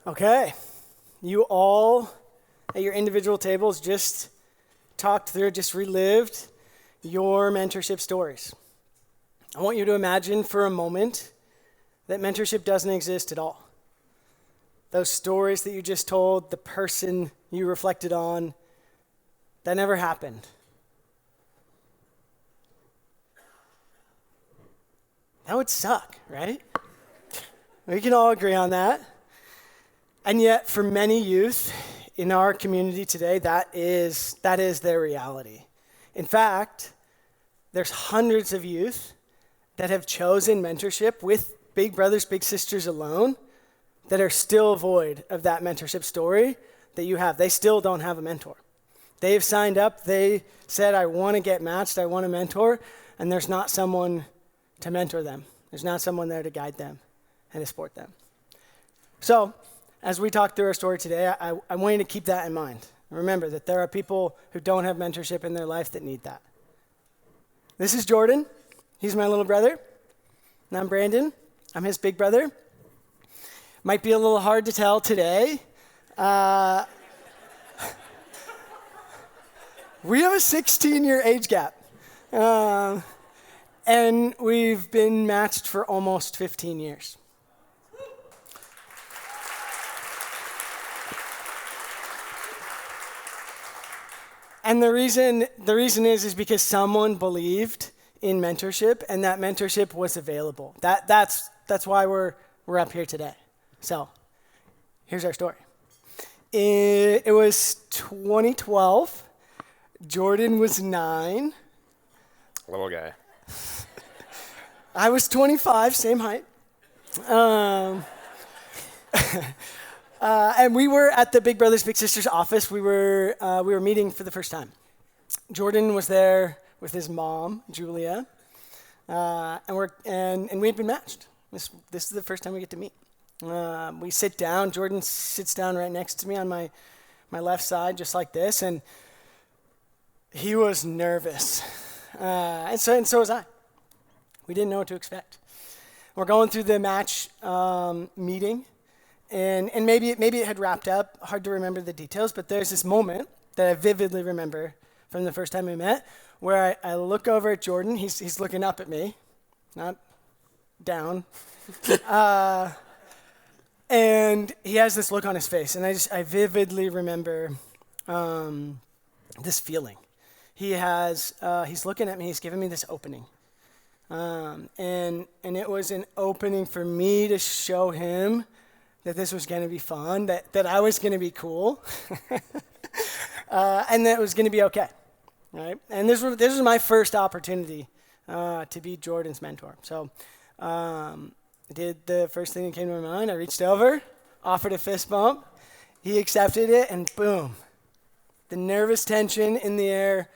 Okay, you all at your individual tables just talked through, just relived your mentorship stories. I want you to imagine for a moment that mentorship doesn't exist at all. Those stories that you just told, the person you reflected on, that never happened. That would suck, right? We can all agree on that. And yet, for many youth in our community today, that is their reality. In fact, there's hundreds of youth that have chosen mentorship with big brothers, big sisters alone that are still void of that mentorship story that you have. They still don't have a mentor. They've signed up. They said, I want to get matched. I want a mentor. And there's not someone to mentor them. There's not someone there to guide them and to support them. So, as we talk through our story today, I want you to keep that in mind. Remember that there are people who don't have mentorship in their life that need that. This is Jordan. He's my little brother. And I'm Brandon. I'm his big brother. Might be a little hard to tell today. We have a 16-year age gap. And we've been matched for almost 15 years. And the reason is because someone believed in mentorship, and that mentorship was available. That's why we're up here today. So, here's our story. It was 2012. Jordan was 9. Little guy. I was 25, same height. And we were at the Big Brothers Big Sisters office. We were meeting for the first time. Jordan was there with his mom, Julia, and we had been matched. This is the first time we get to meet. We sit down. Jordan sits down right next to me on my left side, just like this, and he was nervous, and so was I. We didn't know what to expect. We're going through the match meeting. And maybe it had wrapped up, hard to remember the details, but there's this moment that I vividly remember from the first time we met, where I look over at Jordan, he's looking up at me, not down, and he has this look on his face, and I vividly remember this feeling. He's looking at me, he's giving me this opening, and it was an opening for me to show him that this was going to be fun, that I was going to be cool, and that it was going to be okay, right? And this was my first opportunity to be Jordan's mentor. So I did the first thing that came to my mind. I reached over, offered a fist bump. He accepted it, and boom. The nervous tension in the air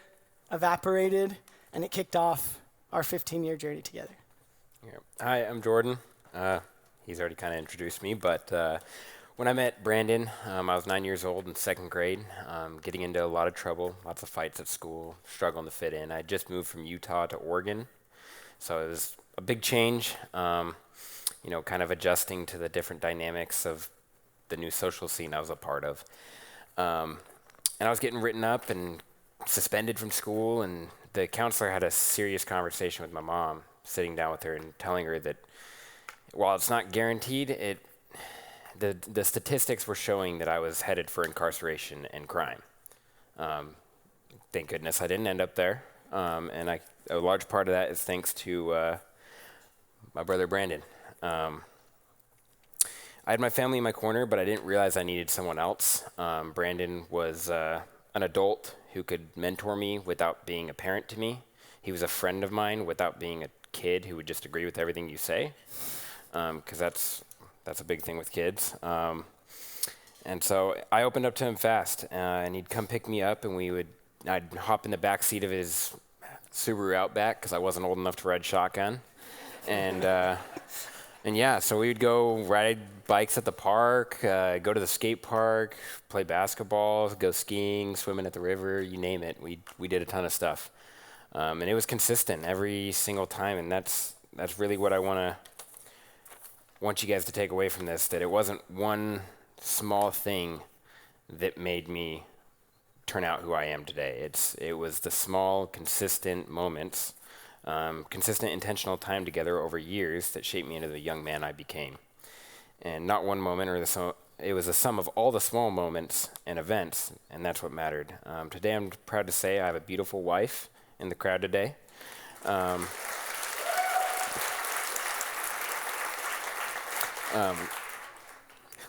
evaporated, and it kicked off our 15-year journey together. Yeah. Hi, I'm Jordan. He's already kind of introduced me, but when I met Brandon, I was 9 years old in second grade, getting into a lot of trouble, lots of fights at school, struggling to fit in. I just moved from Utah to Oregon, so it was a big change, kind of adjusting to the different dynamics of the new social scene I was a part of. And I was getting written up and suspended from school, and the counselor had a serious conversation with my mom, sitting down with her and telling her that while it's not guaranteed, the statistics were showing that I was headed for incarceration and crime. Thank goodness I didn't end up there. And a large part of that is thanks to my brother Brandon. I had my family in my corner, but I didn't realize I needed someone else. Brandon was an adult who could mentor me without being a parent to me. He was a friend of mine without being a kid who would just agree with everything you say. Because that's a big thing with kids. And so I opened up to him fast, and he'd come pick me up, and I'd hop in the back seat of his Subaru Outback because I wasn't old enough to ride shotgun. And so we would go ride bikes at the park, go to the skate park, play basketball, go skiing, swimming at the river, you name it. We did a ton of stuff. And it was consistent every single time, and that's really what I want you guys to take away from this, that it wasn't one small thing that made me turn out who I am today. It was the small, consistent moments, consistent intentional time together over years that shaped me into the young man I became. And not one moment it was a sum of all the small moments and events, and that's what mattered. Today I'm proud to say I have a beautiful wife in the crowd today.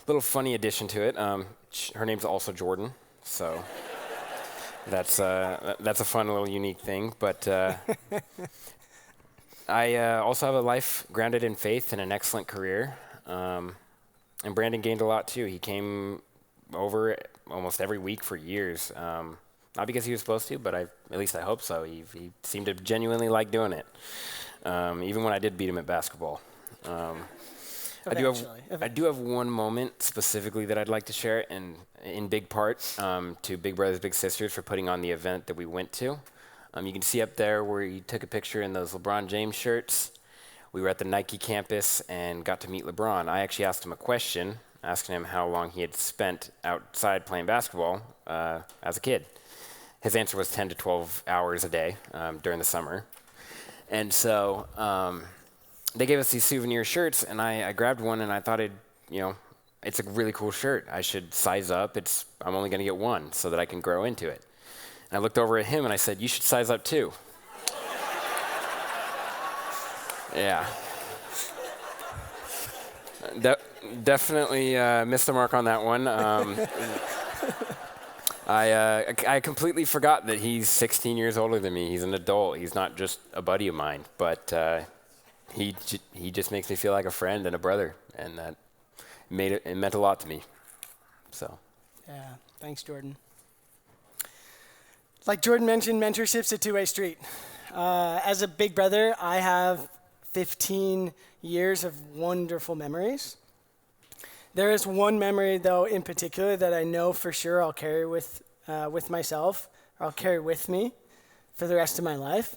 Little funny addition to it. Her name's also Jordan, so that's a fun little unique thing. But I also have a life grounded in faith and an excellent career. And Brandon gained a lot too. He came over almost every week for years. Not because he was supposed to, but at least I hope so. He seemed to genuinely like doing it, even when I did beat him at basketball. I do have one moment specifically that I'd like to share, and in big part to Big Brothers Big Sisters for putting on the event that we went to. You can see up there where he took a picture in those LeBron James shirts. We were at the Nike campus and got to meet LeBron. I actually asked him a question, asking him how long he had spent outside playing basketball as a kid. His answer was 10 to 12 hours a day during the summer. And so they gave us these souvenir shirts, and I grabbed one, and I thought it's a really cool shirt. I should size up. I'm only going to get one so that I can grow into it. And I looked over at him, and I said, "You should size up too." Yeah. Definitely missed the mark on that one. I completely forgot that he's 16 years older than me. He's an adult. He's not just a buddy of mine, but he just makes me feel like a friend and a brother, and that meant a lot to me. So. Yeah. Thanks, Jordan. Like Jordan mentioned, mentorship's a two-way street. As a big brother, I have 15 years of wonderful memories. There is one memory, though, in particular that I know for sure I'll carry with myself, or I'll carry with me for the rest of my life.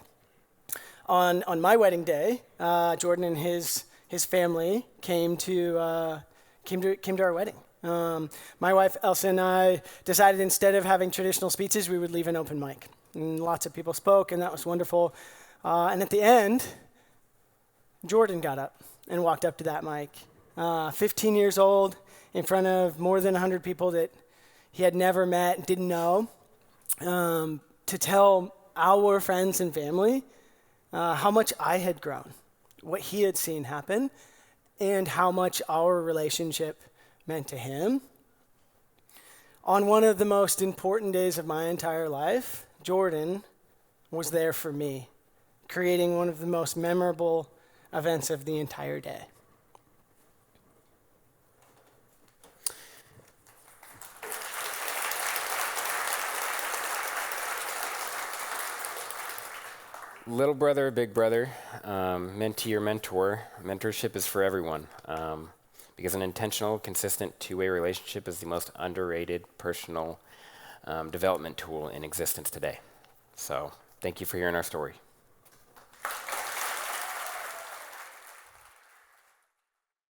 On my wedding day, Jordan and his family came to our wedding. My wife Elsa and I decided instead of having traditional speeches, we would leave an open mic. And lots of people spoke, and that was wonderful. And at the end, Jordan got up and walked up to that mic. 15 years old, in front of more than 100 people that he had never met and didn't know, to tell our friends and family how much I had grown, what he had seen happen, and how much our relationship meant to him. On one of the most important days of my entire life, Jordan was there for me, creating one of the most memorable events of the entire day. Little brother, big brother, mentee or mentor, mentorship is for everyone. Because an intentional, consistent, two-way relationship is the most underrated personal development tool in existence today. So thank you for hearing our story.